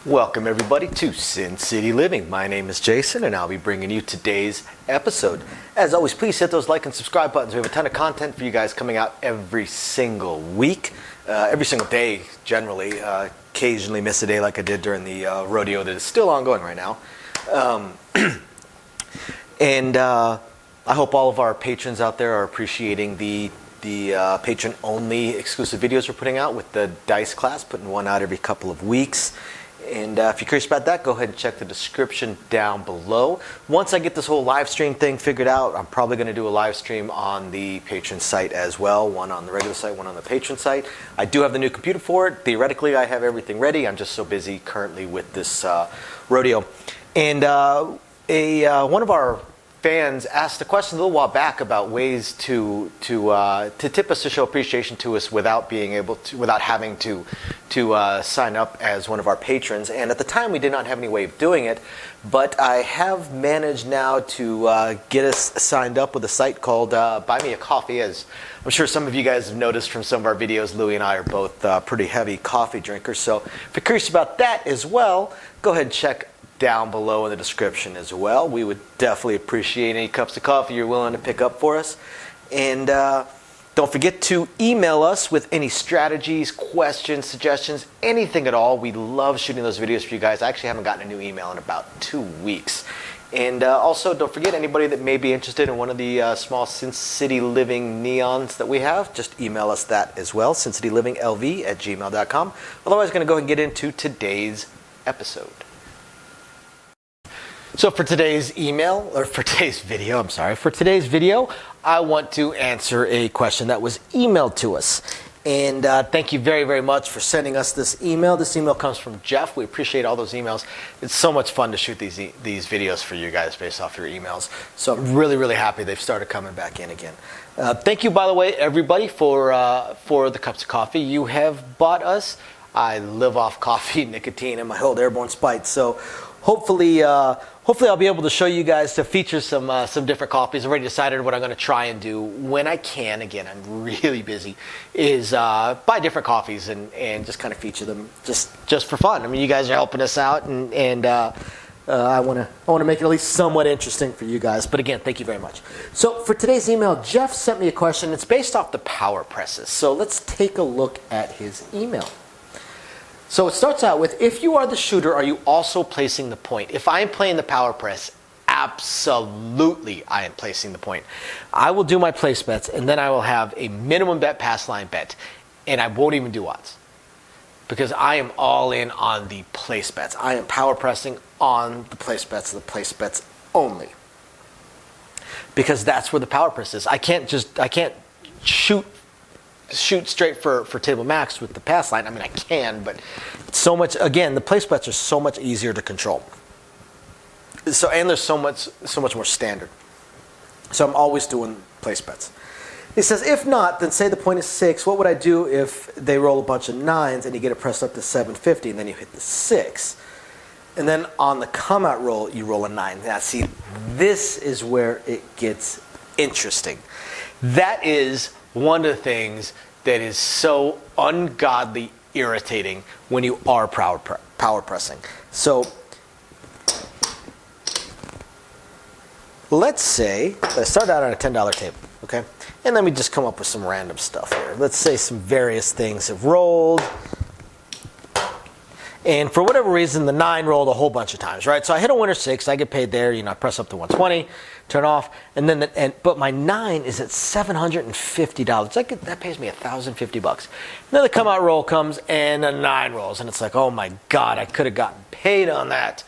Welcome everybody to Sin City Living. My name is Jason and I'll be bringing you today's episode. As always, please hit those like and subscribe buttons. We have a ton of content for you guys coming out every single week, every single day generally. Occasionally miss a day like I did during the rodeo that is still ongoing right now. And I hope all of our patrons out there are appreciating the patron-only exclusive videos we're putting out with the Dice class, putting one out every couple of weeks. And if you're curious about that, go ahead and check the description down below. Once I get this whole live stream thing figured out, I'm probably going to do a live stream on the patron site as well. One on the regular site, one on the patron site. I do have the new computer for it. Theoretically, I have everything ready. I'm just so busy currently with this rodeo. And one of our fans asked a question a little while back about ways to tip us, to show appreciation to us without having to sign up as one of our patrons. And at the time we did not have any way of doing it, but I have managed now to get us signed up with a site called Buy Me a Coffee. As I'm sure some of you guys have noticed from some of our videos, Louie and I are both pretty heavy coffee drinkers. So if you're curious about that as well, go ahead and check down below in the description as well. We would definitely appreciate any cups of coffee you're willing to pick up for us. And don't forget to email us with any strategies, questions, suggestions, anything at all. We love shooting those videos for you guys. I actually haven't gotten a new email in about 2 weeks. And also, don't forget, anybody that may be interested in one of the small Sin City Living neons that we have, just email us that as well, sincitylivingLV@gmail.com. Otherwise, I'm going to go ahead and get into today's episode. So for today's video, I want to answer a question that was emailed to us. And thank you very, very much for sending us this email. This email comes from Jeff. We appreciate all those emails. It's so much fun to shoot these videos for you guys based off your emails. So I'm really, really happy they've started coming back in again. Thank you, by the way, everybody, for the cups of coffee you have bought us. I live off coffee, nicotine, and my whole airborne spite. So hopefully I'll be able to show you guys, to feature some different coffees. I've already decided what I'm going to try and do when I can. Again, I'm really busy. Is buy different coffees and just kind of feature them just for fun. I mean, you guys are helping us out, and I want to make it at least somewhat interesting for you guys. But again, thank you very much. So for today's email, Jeff sent me a question. It's based off the power presses. So let's take a look at his email. So it starts out with, if you are the shooter, are you also placing the point? If I am playing the power press, absolutely I am placing the point. I will do my place bets, and then I will have a minimum bet, pass line bet, and I won't even do odds. Because I am all in on the place bets. I am power pressing on the place bets only. Because that's where the power press is. I can't shoot straight for table max with the pass line. I mean, I can, but so much, again, the place bets are so much easier to control. So, and there's so much more standard. So I'm always doing place bets. He says, if not, then say the point is 6. What would I do if they roll a bunch of 9s and you get it pressed up to 750 and then you hit the 6? And then on the come out roll, you roll a 9. Now, see, this is where it gets interesting. That is one of the things that is so ungodly irritating when you are power pressing. So let's say I start out on a $10 table, okay? And then we just come up with some random stuff here. Let's say some various things have rolled. And for whatever reason, the 9 rolled a whole bunch of times, right? So I hit a winner 6. I get paid there. I press up to 120, turn off, and then but my 9 is at $750. That pays me $1,050. And then the come out roll comes, and a 9 rolls, and it's like, oh my God, I could have gotten paid on that.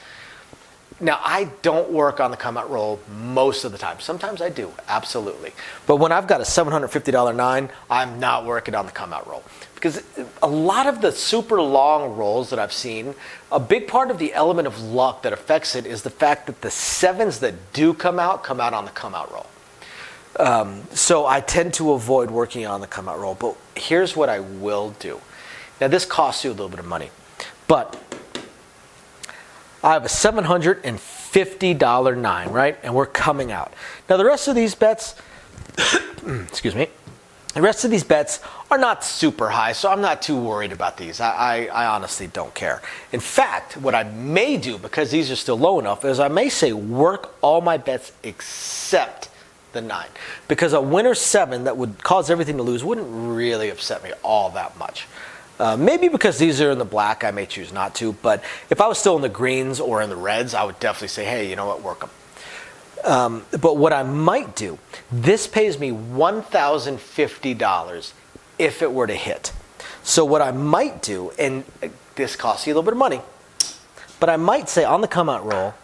Now, I don't work on the come out roll most of the time. Sometimes I do, absolutely. But when I've got a $750 9, I'm not working on the come out roll. Because a lot of the super long rolls that I've seen, a big part of the element of luck that affects it is the fact that the 7s that do come out on the come out roll. So I tend to avoid working on the come out roll. But here's what I will do. Now, this costs you a little bit of money. But I have a $750 9, right? And we're coming out. Now, the rest of these bets, excuse me, The rest of these bets are not super high, so I'm not too worried about these. I honestly don't care. In fact, what I may do, because these are still low enough, is I may say work all my bets except the 9. Because a winner 7 that would cause everything to lose wouldn't really upset me all that much. Maybe because these are in the black, I may choose not to. But if I was still in the greens or in the reds, I would definitely say, hey, you know what, work them. But what I might do, this pays me $1,050 if it were to hit. So what I might do, and this costs you a little bit of money, but I might say on the come out roll,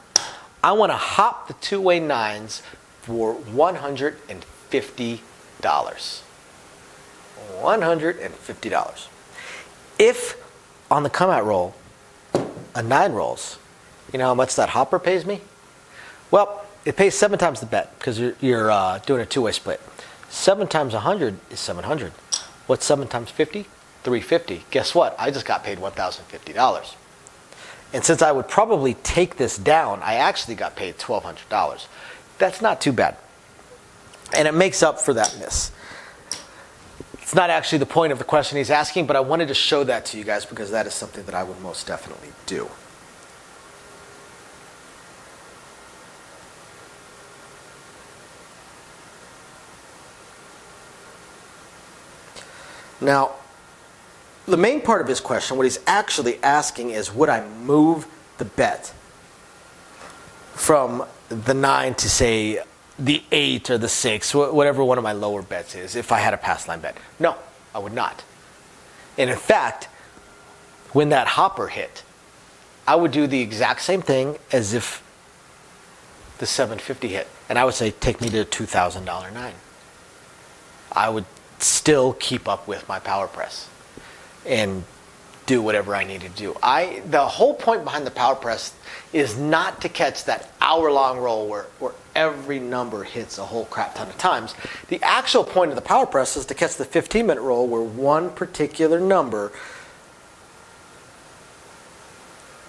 I want to hop the two-way 9s for $150. $150. If on the come out roll, a 9 rolls, you know how much that hopper pays me? Well, it pays 7 times the bet because you're doing a two-way split. 7 times 100 is 700. What's 7 times 50? 350. Guess what? I just got paid $1,050. And since I would probably take this down, I actually got paid $1,200. That's not too bad. And it makes up for that miss. It's not actually the point of the question he's asking, but I wanted to show that to you guys because that is something that I would most definitely do. Now, the main part of his question, what he's actually asking is, would I move the bet from the 9 to, say, the 8 or the 6, whatever one of my lower bets is, if I had a pass line bet? No, I would not. And in fact, when that hopper hit, I would do the exact same thing as if the 750 hit. And I would say, take me to a $2,000 9. I would still keep up with my power press and do whatever I need to do. The whole point behind the power press is not to catch that hour-long roll where every number hits a whole crap ton of times. The actual point of the power press is to catch the 15-minute roll where one particular number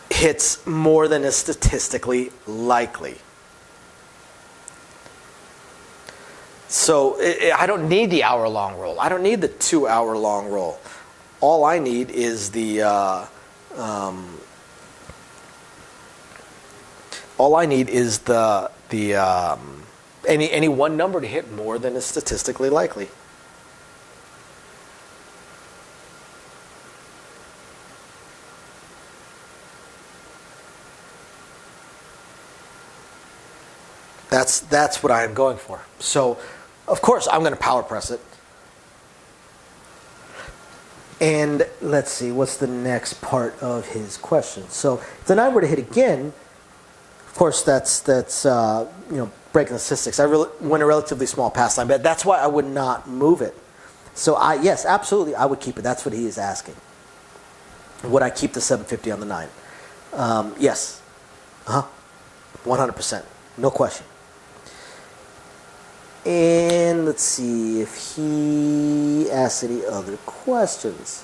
hits more than is statistically likely. So I don't need the hour-long roll. I don't need the 2-hour-long roll. All I need is the any one number to hit more than is statistically likely. That's what I am going for. So, of course, I'm going to power press it. And let's see, what's the next part of his question? So, if the 9 were to hit again, of course, that's breaking the statistics. I win a relatively small pass line bet. That's why I would not move it. So, yes, absolutely, I would keep it. That's what he is asking. Would I keep the 750 on the 9? Yes. 100%. No question. And let's see if he asks any other questions.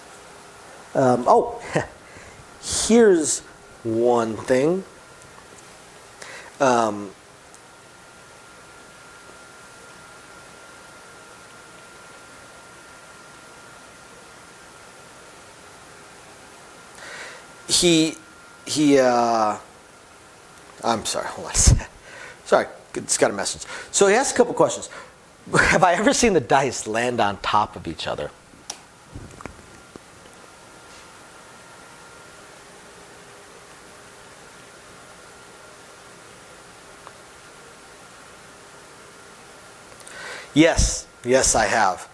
Here's one thing. I'm sorry, hold on a second. Sorry, just got a message. So he asked a couple questions. Have I ever seen the dice land on top of each other? Yes, I have.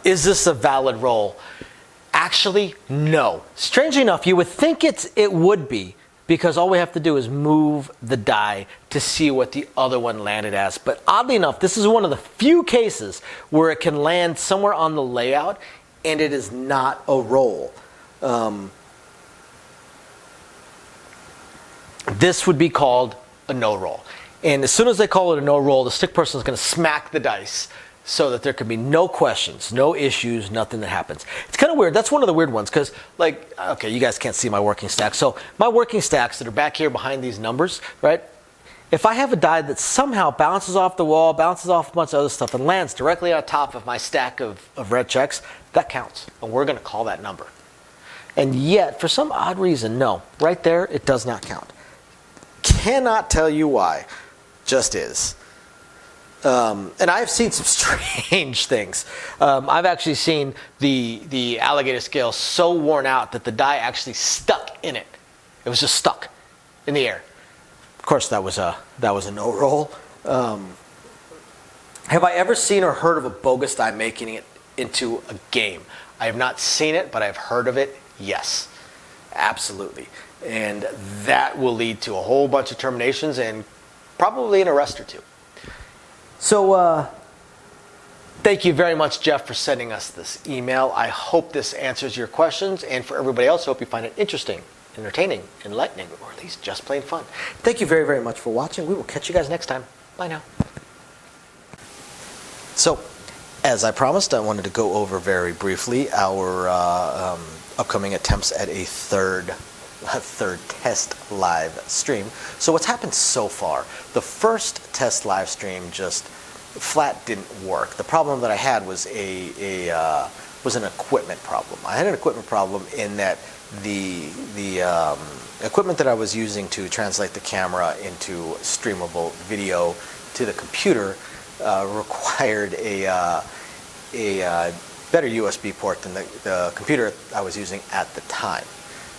Is this a valid roll? Actually, no. Strangely enough, you would think it would be, because all we have to do is move the die to see what the other one landed as. But oddly enough, this is one of the few cases where it can land somewhere on the layout and it is not a roll. This would be called a no roll. And as soon as they call it a no roll, the stick person is going to smack the dice so that there can be no questions, no issues, nothing that happens. It's kind of weird. That's one of the weird ones because, okay, you guys can't see my working stack. So my working stacks that are back here behind these numbers, right? If I have a die that somehow bounces off the wall, bounces off a bunch of other stuff, and lands directly on top of my stack of red checks, that counts. And we're going to call that number. And yet, for some odd reason, no. Right there, it does not count. Cannot tell you why. Just is. And I've seen some strange things. I've actually seen the alligator scale so worn out that the die actually stuck in it. It was just stuck in the air. Of course, that was a no roll. Have I ever seen or heard of a bogus die making it into a game? I have not seen it, but I've heard of it. Yes, absolutely. And that will lead to a whole bunch of terminations and probably an arrest or two. So, thank you very much, Jeff, for sending us this email. I hope this answers your questions. And for everybody else, I hope you find it interesting, entertaining, enlightening, or at least just plain fun. Thank you very, very much for watching. We will catch you guys next time. Bye now. So, as I promised, I wanted to go over very briefly our upcoming attempts at a third test live stream. So what's happened so far? The first test live stream just flat didn't work. The problem that I had was was an equipment problem. I had an equipment problem in that the equipment that I was using to translate the camera into streamable video to the computer required a better USB port than the computer I was using at the time.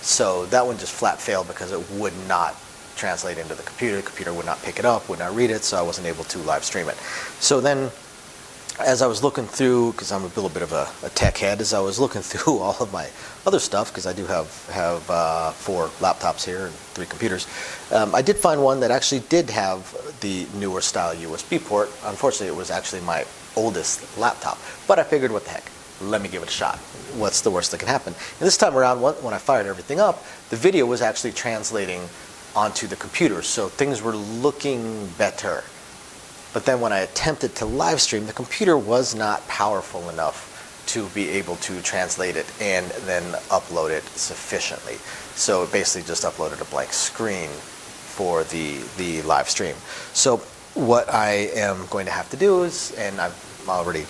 So that one just flat failed because it would not translate into the computer. The computer would not pick it up, would not read it, so I wasn't able to live stream it. So then, as I was looking through, because I'm a little bit of a tech head, as I was looking through all of my other stuff, because I do have 4 laptops here and 3 computers, I did find one that actually did have the newer style USB port. Unfortunately, it was actually my oldest laptop, but I figured, what the heck? Let me give it a shot. What's the worst that can happen? And this time around, when I fired everything up, the video was actually translating onto the computer, so things were looking better. But then when I attempted to live stream, the computer was not powerful enough to be able to translate it and then upload it sufficiently. So it basically just uploaded a blank screen for the live stream. So what I am going to have to do is, and I'm already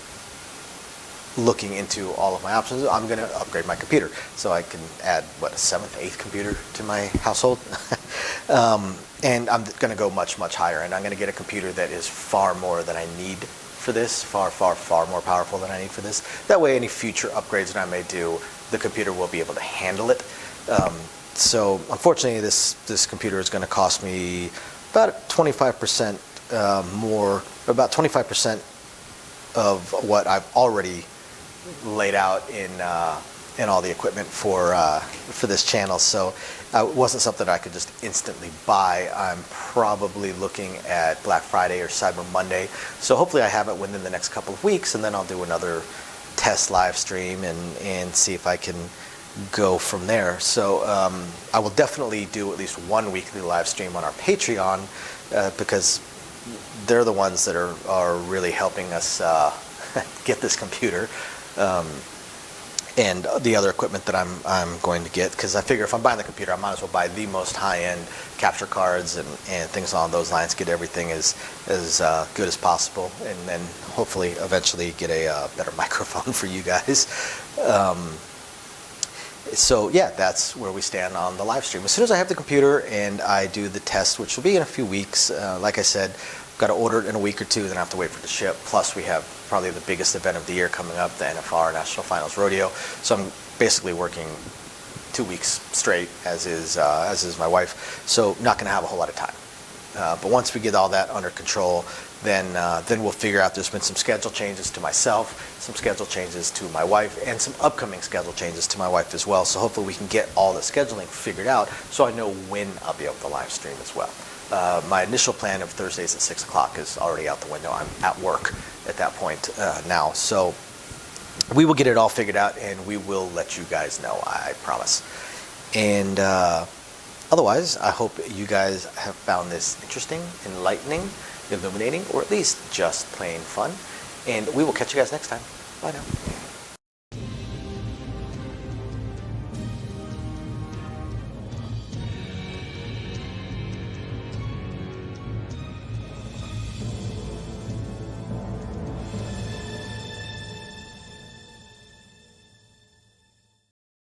looking into all of my options, I'm going to upgrade my computer so I can add, what, a 7th, 8th computer to my household. And I'm going to go much, much higher, and I'm going to get a computer that is far more than I need for this, far, far, far more powerful than I need for this. That way, any future upgrades that I may do, the computer will be able to handle it. So unfortunately, this computer is going to cost me about 25% more, about 25% of what I've already laid out in all the equipment for this channel. So it wasn't something I could just instantly buy. I'm probably looking at Black Friday or Cyber Monday. So hopefully I have it within the next couple of weeks, and then I'll do another test live stream and see if I can go from there. So I will definitely do at least one weekly live stream on our Patreon because they're the ones that are really helping us get this computer. And the other equipment that I'm going to get, because I figure if I'm buying the computer, I might as well buy the most high-end capture cards and things along those lines, get everything as good as possible, and then hopefully eventually get a better microphone for you guys. So yeah, that's where we stand on the live stream. As soon as I have the computer and I do the test, which will be in a few weeks, like I said, got to order it in a week or two, then I have to wait for it to ship. Plus we have probably the biggest event of the year coming up, the NFR National Finals Rodeo. So I'm basically working 2 weeks straight, as is my wife. So not going to have a whole lot of time. But once we get all that under control, then we'll figure out. There's been some schedule changes to myself, some schedule changes to my wife, and some upcoming schedule changes to my wife as well. So hopefully we can get all the scheduling figured out so I know when I'll be able to live stream as well. My initial plan of Thursdays at 6 o'clock is already out the window. I'm at work at that point now. So we will get it all figured out, and we will let you guys know, I promise. And otherwise, I hope you guys have found this interesting, enlightening, illuminating, or at least just plain fun. And we will catch you guys next time. Bye now.